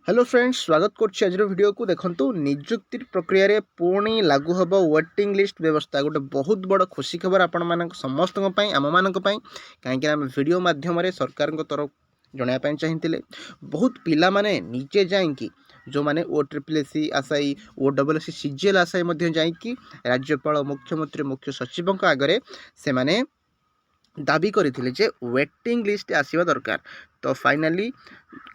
Hello friends स्वागत करछि आज वीडियो को देखंतु नियुक्ति प्रक्रिया रे पुणी लागू हबो वेटिंग लिस्ट व्यवस्था गोटे बहुत बड़ खुशी खबर आपण मानक समस्त आम मानक कहीं आम वीडियो माध्यम रे सरकार तरफ जणाया चाहिए बहुत पिला माने निजे जाइकी जो माने ओ ट्रिपल एस आशाई ओ डबल एस सीजीएल आशाई जाइकी राज्यपाल मुख्यमंत्री मुख्य सचिव आगे से माने दाबी करथिले जे वेटिंग लिस्ट आसीबा दरकार। तो फाइनाली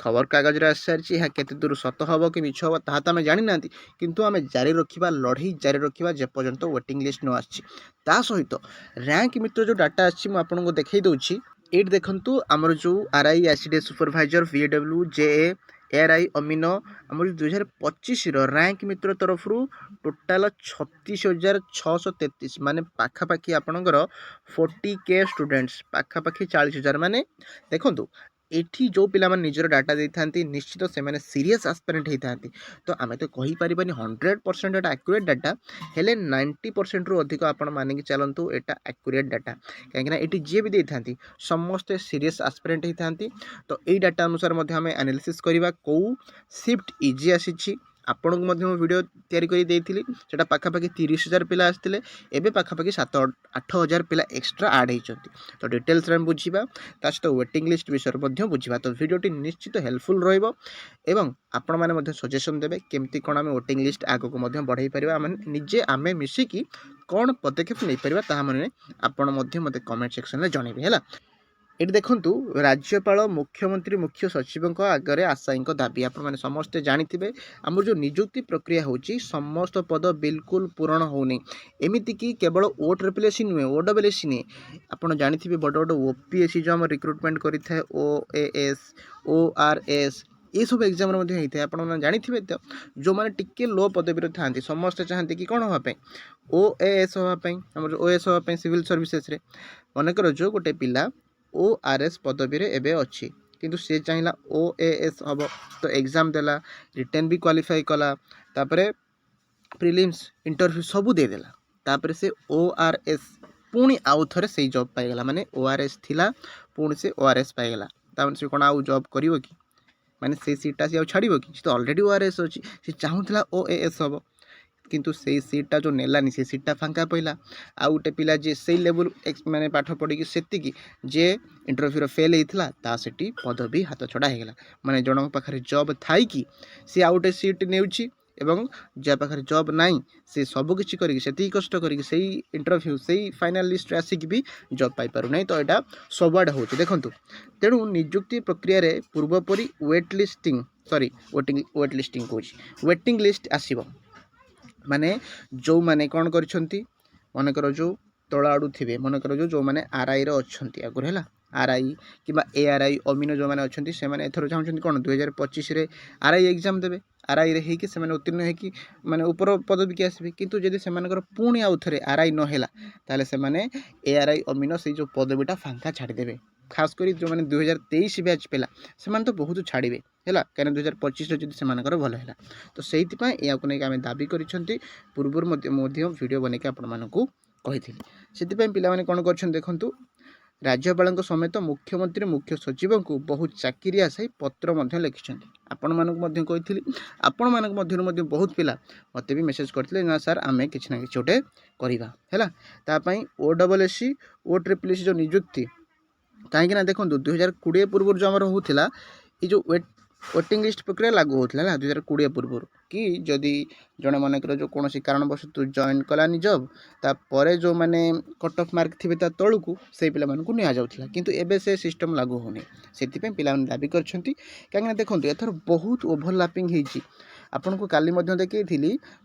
खबर कागज रे आसारछि हा केते दूर सत हबो कि मिछ हबो ताहा त आमे जानि नांती किंतु आमे जारी रखिबा लढई जारी रखिबा जे पर्यंत वेटिंग लिस्ट न आछि ता सहित रैंक मित्र जो डाटा आछि म आपनको देखै दउछि एट देखंतु हमर जो RI SD supervisor VW JA ARI अमीनो आम 2025 रैंक मित्र तरफ टोटाल 36,633 माने पाखापाखि आपणकर 40K स्टूडेंट्स पाखापाखि 40,000 माने देखो एठी जो पिला माने निजर डाटा देथांती निश्चित से माने सीरियस एस्पिरेंट होइथांती। तो आमे तो कहि परिबानी 100% एटा एक्यूरेट डाटा हेले 90% रु अधिक आपण माने कि चलंतु एटा एक्यूरेट डाटा काहे ना एठी जे भी देथांती समस्त सीरियस एस्पिरेंट होइथांती। तो एई डाटा अनुसार मध्ये हमें एनालिसिस करिबा को शिफ्ट इजी आसीछि आपण को मध्ये वीडियो तैयारी करी देइथिली सेटा पाखापाखि 30,000 पिला आस्तिले एबे पाखापाखि 7-8,000 पिला एक्स्ट्रा ऐड होइचंती। तो डिटेल्स रे बुझिबा तासतो वेटिंग लिस्ट विषय मध्ये बुझिबा। तो वीडियोटी निश्चित हेल्पफुल रहइबो एवं आपण माने मध्ये सजेशन देबे केमती कोन आमे वेटिंग लिस्ट आगो को मध्ये बढ़ाई परिबा माने निजे आमे मिसी की कोन पदक्षेप नै परिबा ताहा माने आपण मध्ये मते कमेंट सेक्शन रे जणैबे हैला। ये देखु राज्यपाल मुख्यमंत्री मुख्य सचिव आगे आशायी दाबी आपने समस्ते जानी आम जो नियुक्ति प्रक्रिया होची समस्त पद बिल्कुल पूरण होनी एमती कि केवल ओ ट्रिपल एस नुहे ओ डबल एस नुहे आप जानी बड़ बड़ ओपीएससी जो आम रिक्रुटमेंट करें ओएएस ओआरएस ये सब एग्जाम होता है आप जानी तो जो मैंने टिके लो पदवी था समस्ते चाहते कि कौन हाँपाई ओएएस हाँपाई ओएएस हाँपाई सिविल सर्विसेस मनकर जो गोटे पिला ओआरएस पदवी रे एबे अच्छी किंतु से चाहिला ओएएस हम तो एग्जाम देला रिटर्न भी क्वालिफाई कला तापरे प्रिलिम्स इंटरव्यू सबू देदेला तापरे से ओआरएस पुणी आउ थरे से जॉब पाइगला माने ओआरएस थिला पुणी से ओआरएस पाइगला तामने से कोन आउ जॉब करिवो कि माने से सीटा से आउ छाड़िवो कि तो ऑलरेडी ओआरएस अछि से चाहुतला ओएएस हम किंतु से सीटा जो नेलानी से सीटा फांका पड़ा आउ गोटे पिला जे से लेवल माने पाठ पढ़ी सेतिकी जे इंटरव्यू फेल होता ता सेठी पदवी हाथ छड़ा होगला माने जन पाखे जॉब थाई कि सी आउ गोटे सीट नेउछि एवं जे पाखे जॉब नाई से सबकि करके कष्ट करके इंटरव्यू से फाइनल लिस्ट आसिक भी जॉब पाई पारु नहीं। तो यहाँ सबुआड़े हो देखूँ तेणु नियुक्ति प्रक्रिया रे पूर्वपरी वेट लिस्टिंग कौच वेटिंग लिस्ट आसीबो माने जो माने कौन कर मनकर जो तल आड़ू थे मनकर जो मैंने आरआई रही आगुरी है आरआई कि एआरआई अमीनो जो मैंने अच्छा से मैंने एथर चाहते कौन 2025 आरआई एग्जाम देवे आरआई रे होकि से उत्तीर्ण होकि माने ऊपर पदवी की आसबे किंतु जदि से पुणी आउ थे आरआई नहला ताले से माने एआरआई अमीनो से जो पदवीटा फांका छाड़देवे खास कर जो मैंने 2023 बैच पिला से तो बहुत छाड़े है कहीं 2025 से भल है। तो से या नहीं दाबी कर पूर्व वीडियो बनैक आपको कही से पे कौन कर देखूँ राज्यपाल समेत मुख्यमंत्री मुख्य सचिव को बहुत चाकरी आशाई पत्र लिखिं आपण मानक कही आपण मानक बहुत पिला मत भी मेसेज करते ना सर आम कि ना कि गोटे करवा ओ डबल एस सी ओ ट्रिपल एस जो नियुक्ति कहीं देखो 2020 पूर्व जो आम होता ये जो वेटिंग लिस्ट प्रक्रिया लागू होता है 2020 पूर्व कि जदि जड़े मनकर जो कौन कारणवश जॉइन कलानी जॉब तापर जो मैंने कट ऑफ मार्क थे तलू से पिला नि जाऊला किंतु एबे से सिस्टम लागू होनी से पिला दाबी कर कहीं देखो एथर बहुत ओभरलैपिंग होती आपन को काली देखी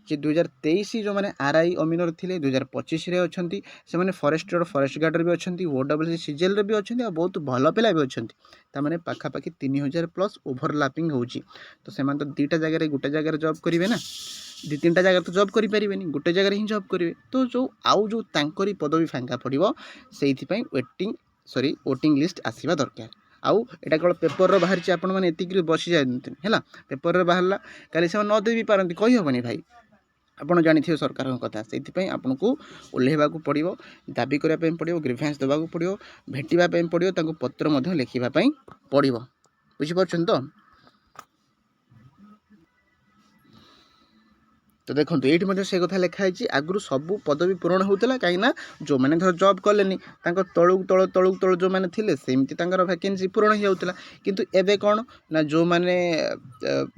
जे 2023 जो मैंने आरआई अमीनर थे 2025 अच्छा से मैंने फॉरेस्ट गार्डर भी अच्छा ओडब्ल्यू सीजीएल भी अच्छा बहुत भल पिला भी अच्छा ताने पाखापाखि 3000 प्लस ओभरलैपिंग होची। तो से तो दुईटा जगह गोटे जगह जॉब करेंगे ना दी तीन जगह तो जॉब करें गोटे जगह ही जॉब करेंगे तो जो आउ जो तांकरी पदवी फांका पड़ो से वोटिंग लिस्ट आसवा दरकार आउ एटा केवल पेपर बाहर आपण मैंने एतिक बसी जाते है पेपर बाहर कल से न दे भी पारती कही हेनी भाई आपड़ जानी सरकार कथा से आपन को ओह्लैवा पड़ो दाबी करने पड़ो ग्रीवेंस देवा पड़ो भेटापी पड़ो पत्र लिखापी पड़ो बुझीपार तो। तो देखो ये से कथा लिखाई आगु सबू पदवी पूरण होता कहीं जो मैंने धर जॉब कले तलू तल तलू तल जो मैंने थे सेमती वैकेंसी पूरण हो जाता किंतु एबे कौन ना जो मैंने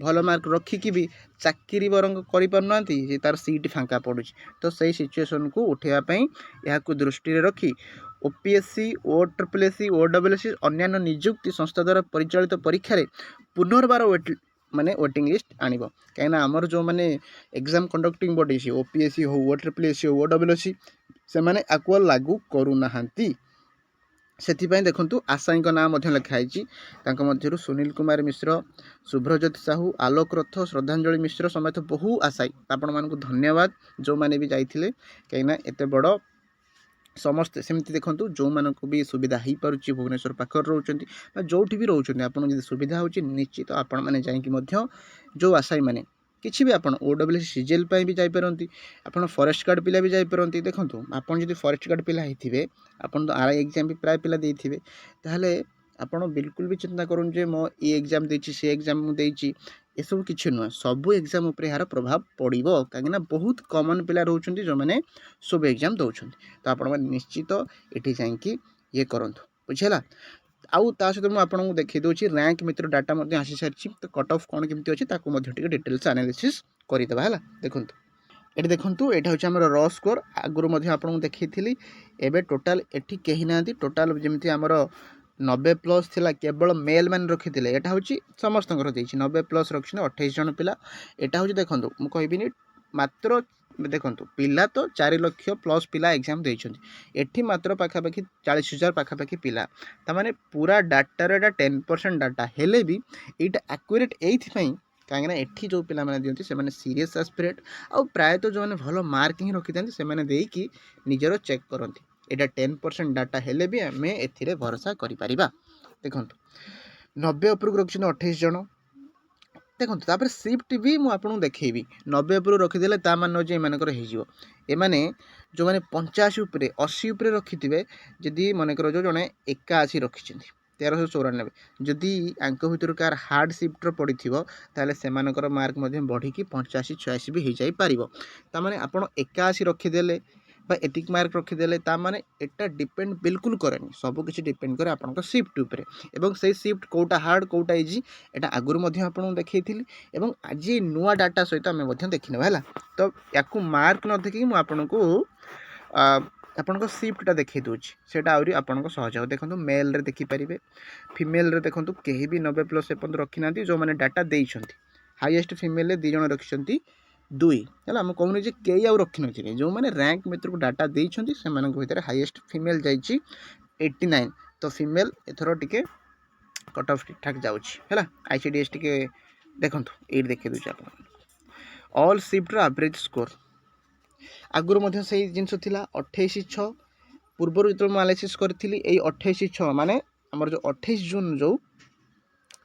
भल मार्क रखिकी भी चाकरी बरंग कर तार सीट फांका पड़ू तो सही सिचुएसन को उठाइवाई यहाँ दृष्टि रखी ओपीएससी ओ ट्रिपल एससी ओ डबल एससी अन्य निजुक्ति संस्था द्वारा परिचालित परीक्षा पुनर्बार माने वेटिंग लिस्ट आणव कहीं आमर जो मैंने एग्जाम कंडक्टिंग बॉडी ओपीएससी हो ओ ट्रिपल एससी हो ओ डबल एससी से मैंने आकुआ लागू करूना से देखु आशायी नाम लिखाई मध्य सुनील कुमार मिश्र शुभ्रज्योति साहू आलोक रथ श्रद्धांजलि मिश्र समेत बहु आशायी आपण मानक धन्यवाद जो मैंने भी जाइए कहीं एत बड़ समस्ते सेमती देखो जो मानक भी सुविधा हो पार्टी भुवनेश्वर पाखर रोच जो भी रोच आपड़ सुविधा हो निश्चित आपण मैंने जाकि जो आशायी मैंने किसी भी आपड़ ओडब्ल्यूएस सीजीएल भी जापारती आपड़ फॉरेस्ट गार्ड पिला भी जापारती देखो आपड़ जब फॉरेस्ट गार्ड पिला होते आपड़ तो आरआई एग्जाम भी प्राय पिला देते ताहले आपड़ बिल्कुल भी चिंता करूँ जे मो ये एग्जाम देछि से एग्जाम मुझे ये सब किसी नुह सबू एग्जाम उपर यार प्रभाव पड़ो कहीं बहुत कॉमन पिला रोच जो मैंने सब एग्जाम दौरान तो आपण निश्चित ये जाकि ये करूँ बुझेगा आउ ता सहित मुझे आपको देखी दूसरी रैंक मित्र डाटा आसी सारी तो कट ऑफ कौन केमती अच्छी डिटेल्स एनालिसिस करदेवा है देखो ये देखो ये हूँ आम र स्कोर आगुरी आपको देखी एवं टोटाल ये कहीं ना टोटाल जमी आमर 90+ थिला केवल मेल मैंने रखी यहाँ हूँ समस्त 90+ रखी 28 जन पिला यहाँ हूँ देखो मुझे कहबी मात्र देखो पिला तो 4 लाख प्लस पिला एग्जाम देती मात्र पाखापाखि 40,000 पाखापाखि पिला तामाने पूरा डाटार 10% डाटा हेले भी यहाँ एक्यूरेट यही कहीं एठी जो पिला माने दियंती से माने सीरियस एस्पिरेट आ प्रायतः जो मैंने भल मार्क ही रखी था से देकी निजर चेक करती यहाँ 10% डाटा हेले भी आम ए भरोसा करें देखो 90 उपरକୁ रखी 28 जन देखो तापर सिफ्ट भी मुझे देखी 90 उपरू रखीदे ता मान जे एमानकर एमाने जो मैंने 85 उपरे 80 उपरे रखिथे जदि मनकर जो जड़े 81 रखी 1394 जदि आंक भितर कार हार्ड सिफ्टर पड़ी ताले सेमानकर मार्क बढ़ी 85 86 भी हो जापर ताने आप 81 रखीदे बा एतिक मार्क रखीदे ताने एटा डिपेंड बिल्कुल करेनि सबकि डिपेंड करे आप सिफ्ट उपरे एवं से सिफ्ट कोटा हार्ड कोटा इजी एटा आगुरी आपको देखी आज नुआ डाटा सहित आम देखने है तो या मार्क न देखिए मुझे आपको सिफ्टा देखी दूसरी से आपको सहज हो देखो मेल रे देखिपारे फिमेल रे देखो कहीं भी 90+ एपन रखी ना जो मैंने डाटा देते हाईएस्ट फिमेल 2 जन रखिंट 2 है मुझे कहूनी कई आउ रखी नी जो मैंने रैंक मित्र को डाटा देते से भितर हाईएस्ट फिमेल जाइए 89 तो फिमेल एथर टे कट ऑफ ठीक ठाक जाऊँगा आईसीडीएस टे देखो ये देखी दूसरी आप ऑल शिफ्ट एवरेज स्कोर आगुरी से जिनस 28/6 पूर्वर जो एनालिसिस करी 28/6 माने आमर जो 28 जून जो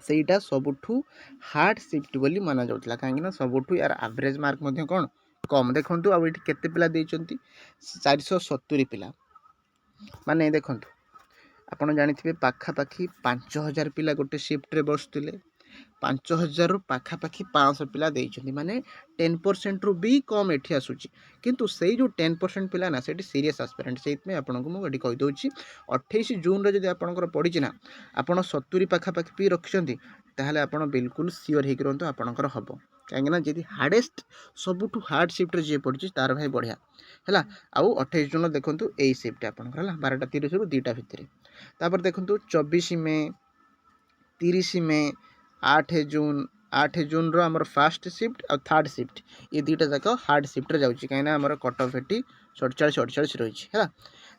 सेटा सबुठू हार्ड शिफ्ट बोली माना जाउतला कहीं सबुठू यार एवरेज मार्क कौन कम देखो आ केते पिला देइचंती 470 पिला माने देखो आपड़ जानी पाखापाखि 5,000 पिला गोटे शिफ्ट बसुले 5,000 रु पाखापाखि 500 पिला देइचंती माने 10% रु भी कम एठी आसुची किंतु से जो 10% पिला ना सेठी सीरियस एस्पिरेंट से आपको मुझे कहीदे 28 जून रे जदि आपंकर पड़ी ना आपड़ 70 पाखापाखि भी रखिंट ताहले आप बिल्कुल सियोर होकर आपंकर हम कहीं जी हार्डेस्ट सबुठू हार्ड शिफ्ट जी पड़ी तार भाई बढ़िया है आउ 28 जून देखो यही शिफ्ट आपंकर 12:30 रु 2टा भितर तापर देखो 24 मे 30 मे 8 जून रो आमर फास्ट शिफ्ट और थर्ड शिफ्ट ये 2टा जाक हार्ड शिफ्ट जाऊँगी कहीं आमर कट ऑफ एटी 47-48 रही है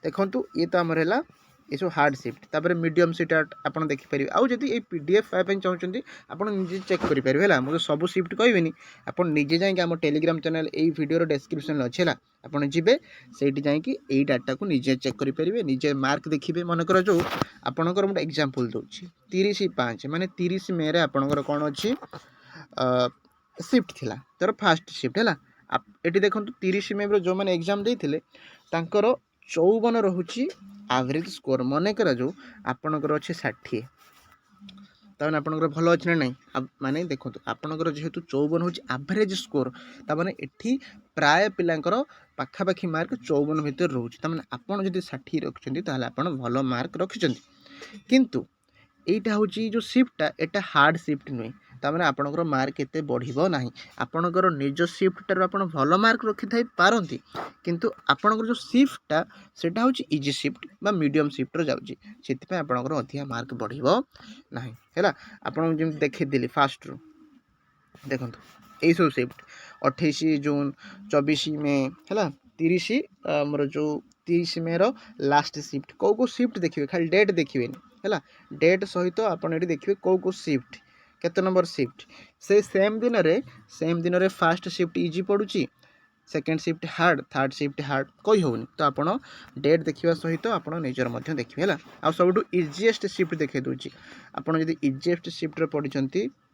देखो ये तो आमर है ये सब हार्ड शिफ्ट तापर मीडियम शिफ्ट आप देखिपारे आउ जदि ये पीडीएफ पाइबा चाहते आप निजे चेक करेंगे है मुझे सब शिफ्ट कहबी आप निजे जाकि आम टेलीग्राम चैनल ये वीडियो डिस्क्रिप्शन अच्छे है आपड़ जी से जाकि डाटा को निजे चेक करेंगे निजे मार्क देखिए मनकर जो आपंकर गोटे एग्जांपल दूसरी 30/5 माने 30 मे रे आपंकर कौन अच्छी शिफ्ट थिला तर फास्ट शिफ्ट है ये देखो 30 मे जो मैंने एग्जाम देते 54 रोचे एवरेज स्कोर मनकर जो आपणकर अच्छे 60 ताने आपणकर भल अच्छे ना नहीं माने देखो आपणकर जेहेतु 54 हूँ एवरेज स्कोर ताने एठी प्राय पिलांकर पाखापाखी मार्क 54 भितर रोचे ताने आपड़ जब 60 रखिंट ताहले आपड़ भल मार्क रखिंट किंतु এইটা হচ্ছে जो সিফ্টটা এটা হার্ড সিফ্ট নুহে তার আপনার মার্ক এতে বড় না আপনার নিজ সিফ্টটার আপনার ভালো মার্ক রক্ষি থাই পারতি কিন্তু আপনার যে সিফ্টটা সেটা হচ্ছে ইজি সিফ্ট বা মিডিয়ম সিফ্টর যাচ্ছে সেপাই আপনার অধিকা মার্ক বড় না হ্যাঁ আপনার যেমন দেখাইলি ফার্স্টরু দেখুন এইসব সিফ্ট 28 জুন 24 মে है 30 आमर जो 30 मे लास्ट सिफ्ट कौ कौ सिफ्ट देखिए खाली डेट देखिए है डेट सहित आपड़ ये देखिए कौ कौ सिफ्ट केते नंबर सिफ्ट से सेम दिन रे फास्ट सिफ्ट इजी पड़ुची second shift hard third shift hard कही होनी तो आप डेट देखा सहित आप निजर देखिए है आ सब इजीएस्ट सिफ्ट देखे दूसरी आपड़ जब इजीएस्ट सिफ्ट पढ़ी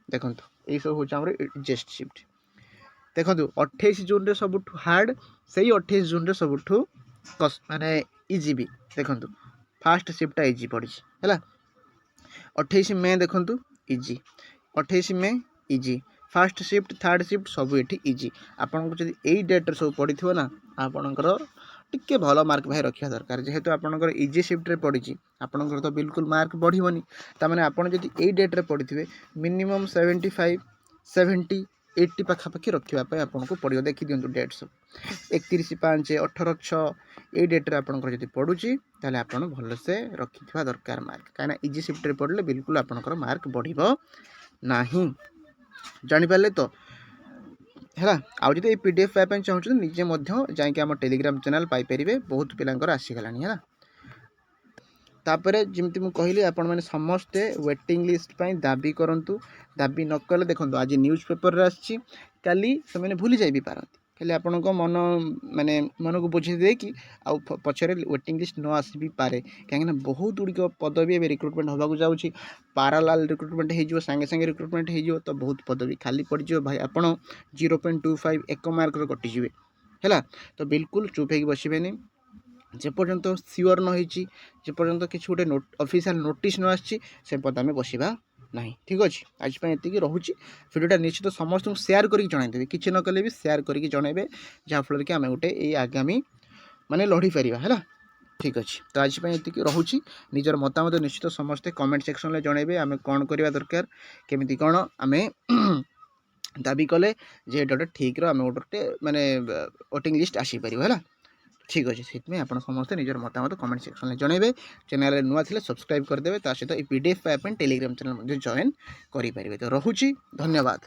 देखो ये सब हूँ आम इजीएस्ट सिफ्ट देखो 28 जून रे सबुठ हार्ड से 28 जून रे सबुठ माने इजी भी देखो फास्ट सिफ्टा इजी पड़ी है 28 मे देखो easy 28 May easy first shift third shift सब ये इजी आपको जब यही डेट्रे सब पड़ी थो ना आपणकर टिके भल मार्क भाई रखा दरकार जेहेतु आपंकर इजी सिफ्ट्रे पड़ी आपंकर तो बिल्कुल मार्क बढ़ोनी ताने आपड़ जब यही डेट्रे पड़ी थे मिनिमम 75 70 80 पाखापाखि रखापी आपको पड़ो देखी दिंतु डेट सब 31/5 18/6 डेट्रे आपंकर जब पड़ुची ताले आप भलसे रखि दरकार मार्क कहीं इजी सिफ्ट्रे पढ़ले बिल्कुल आपंकर मार्क बढ़ो ना जापारे तो है आज ये पीडीएफ पाइप चाहूँ निजे जाकि आम टेलीग्राम चैनल पाइपर बहुत पिलांकर आसीगला है तापर जमी मुझे कहली आपण मैंने समस्ते वेटिंग लिस्ट दाबी करूँ दाबी न कले देखो आज न्यूज पेपर आसी काली से भूली जाई भी पारती खाली आपण मन माने मन को बुझे दे कि आउ पछरे वेटिंग लिस्ट न आसी भी पारे कहीं बहुत गुड़िक पदवी ए रिक्रुटमेंट होगा जाऊँगी पारालाल रिक्रुटमेंट हो सांगे सांगे रिक्रुटमेंट हो तो बहुत पदवी खाली पड़ज भाई आपड़ 0.25 1 मार्क कटिजे है तो बिल्कुल चुप हो बसबेनि जेपर्यंत सियोर न होपर्यंत किसी गोटे ऑफिशियल नोटिस न आसी से पद आम बसवा ना ठीक अच्छे आज ये रोचे भिडियोटा निश्चित समस्त सेयार करके जनईदेवी किसी न कले भी सेयार करके जनइबे जहाँफल कि आम गोटे ये आगामी माने लड़ी पार है ठीक अच्छे तो आज ये रोचे निजर मतामत निश्चित समस्ते कमेंट सेक्शन में जनइबे आम कौन करवा दरकार केमी कौन आम दाबी कले जे गोटे ठीक आम गोटे माने वोटिंग लिस्ट आसीपर है ठीक अच्छे से आप समस्ते निजर मतामत कमेंट सेक्शन में जनइबे चैनल नुआ थे सब्सक्राइब करदे सहित PDF pipe Telegram channel join करेंगे तो रोचे धन्यवाद।